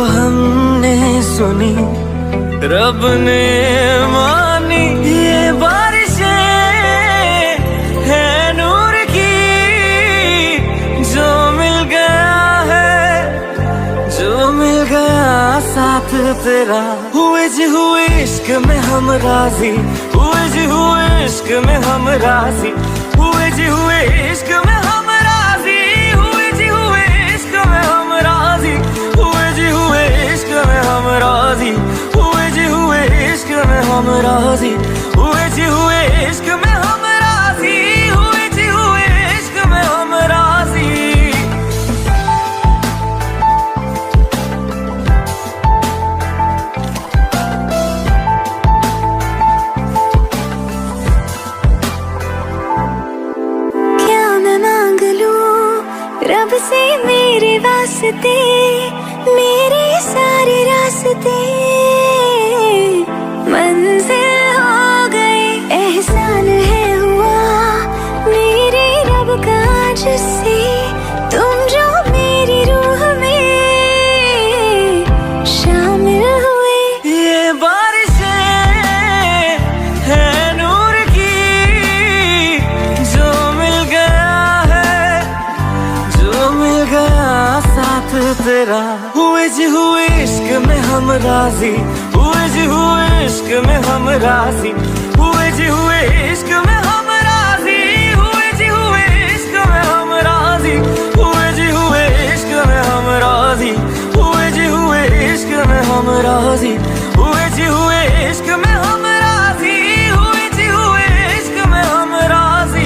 हमने सुनी रब ने मानी, ये बारिशें हैं नूर की, जो मिल गया है, जो मिल गया साथ तेरा। हुए जी हुए इश्क में हम राजी, हुए जी हुए इश्क में हम राजी, हुए जी हुए इश्क में हम राजी, हुए जी हुए इश्क में हम राजी, हुए जी हुए इश्क में हम राजी, हुए जी हुए इश्क में हम राजी, हुए जी हुए इश्क में हम राजी, हुए जी हुए इश्क में हम राजी। क्या मैं मांग लूं रब से मेरे वास्ते, मेरे सारे रास्ते मंजिल हो गए। एहसान है हुआ मेरे रब का जिससे, तुम जो मेरी रूह में शामिल हुए। ये बारिशें हैं नूर की, जो मिल गया है, जो मिल गया साथ तेरा। हुए जी हुए इश्क में हम राजी, हुए जी हुए इश्क में हम राजी, हुए जी हुए इश्क में हम राजी, हुए जी हुए इश्क में हम राजी, हुए जी हुए इश्क में हम राजी, हुए जी हुए इश्क में हम राजी, हुए जी हुए इश्क में हम राजी, हुए जी हुए इश्क में हम राजी।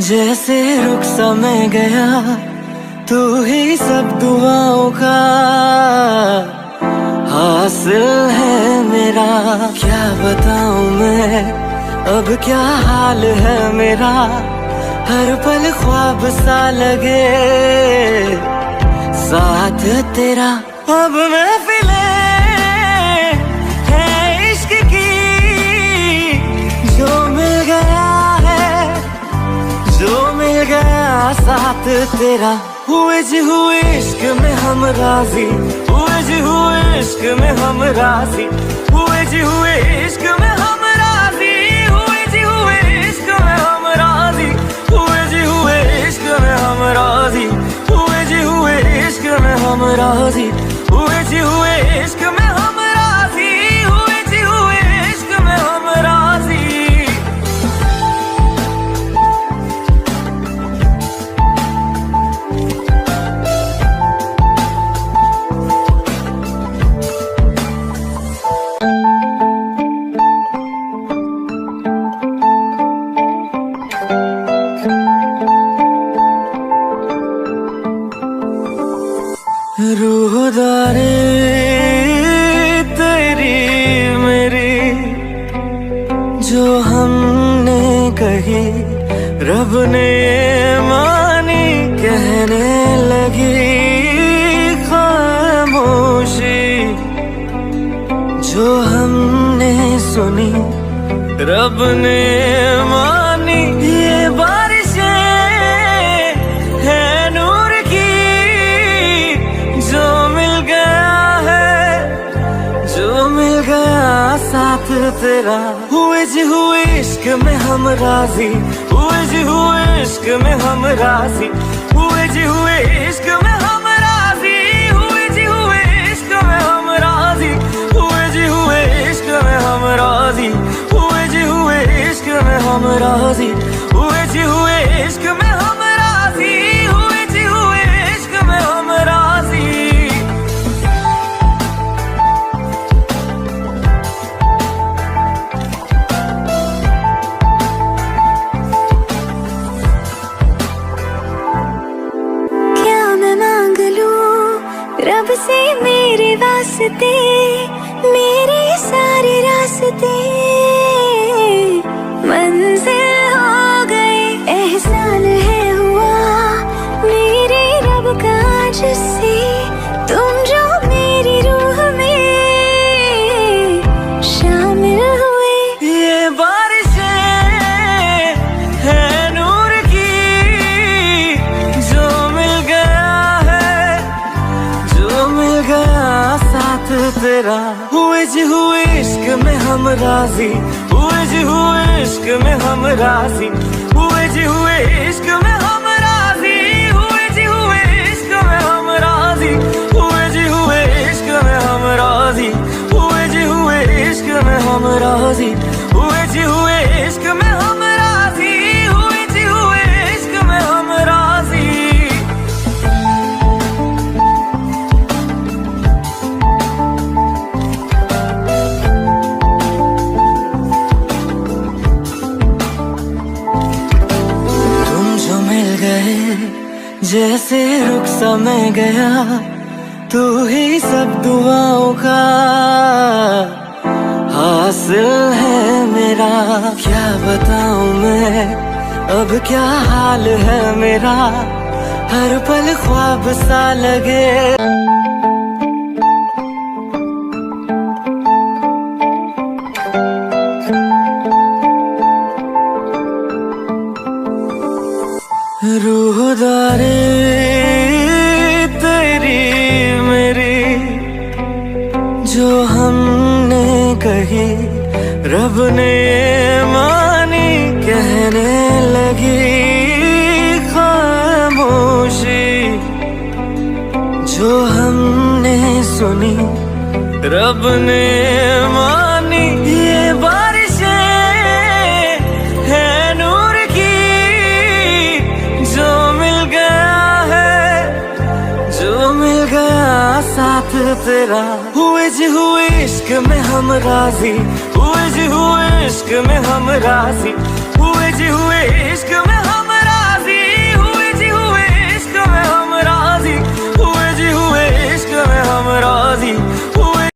जैसे रुख समय गया, तू ही सब दुआओं का हासिल है मेरा। क्या बताऊं मैं अब क्या हाल है मेरा, हर पल ख्वाब सा लगे साथ तेरा। अब महफिले है इश्क की, जो मिल गया है, जो मिल गया साथ तेरा। हुए जी हुए इश्क में हम राजी, हुए जी हुए इश्क में हम राजी, हुए जी हुए इश्क में हम राजी, हुए जी हुए इश्क में हम राजी, हुए जी हुए इश्क में हम राजी, हुए जी हुए इश्क में हम राजी, हुए जी हुए इश्क में हम राजी, हुए जी हुए इश्क में हम राजी। रूहदारी तेरी मेरी जो हमने कही, रब ने मानी, कहने लगी खामोशी। जो हमने सुनी रब ने मानी, ये बारिशें हैं नूर की, जो मिल गया है, जो मिल गया साथ तेरा। हुए जी हुए इश्क में हम राजी, हुए जी हुए इश्क में हम राजी, हुए जी हुए इश्क में हम राजी, हुए जी हुए इश्क में हम राजी, हुए जी हुए इश्क में हम राजी, हुए जी हुए इश्क में हम राजी, हुए जी हुए इश्क में हम राजी, हुए जी हुए इश्क में हम राजी। क्या मैं मांग लूं रब से मेरे वास्ते, मेरे सारे रास्ते मंजिल हो गए। एहसान है हुआ मेरे रब का जिससे, तुम जो मेरी रूह तेरा। हुए जी हुए इश्क में हम राजी, हुए जी हुए इश्क में हम राजी, हुए जी हुए इश्क में हम राजी, हुए जी हुए इश्क में हम राजी, हुए जी हुए इश्क में हम राजी, हुए जी हुए इश्क में हम राजी, हुए जी हुए इश्क में हम राजी, हुए जी हुए इश्क में हम राजी। जैसे रुख समय गया, तू ही सब दुआओं का हासिल है मेरा। क्या बताऊं मैं अब क्या हाल है मेरा, हर पल ख्वाब सा लगे। रूहदारी तेरी मेरी जो हमने कही, रब ने मानी कहने लगी खामोशी। जो हमने सुनी रब ने मानी, ये बारिशें है नूर की, जो मिल गया है, जो मिल गया साथ तेरा। हुए जी हुए इश्क में हम राजी, हुए जी हुए इश्क में हम राजी, हुए जी हुए इश्क में हम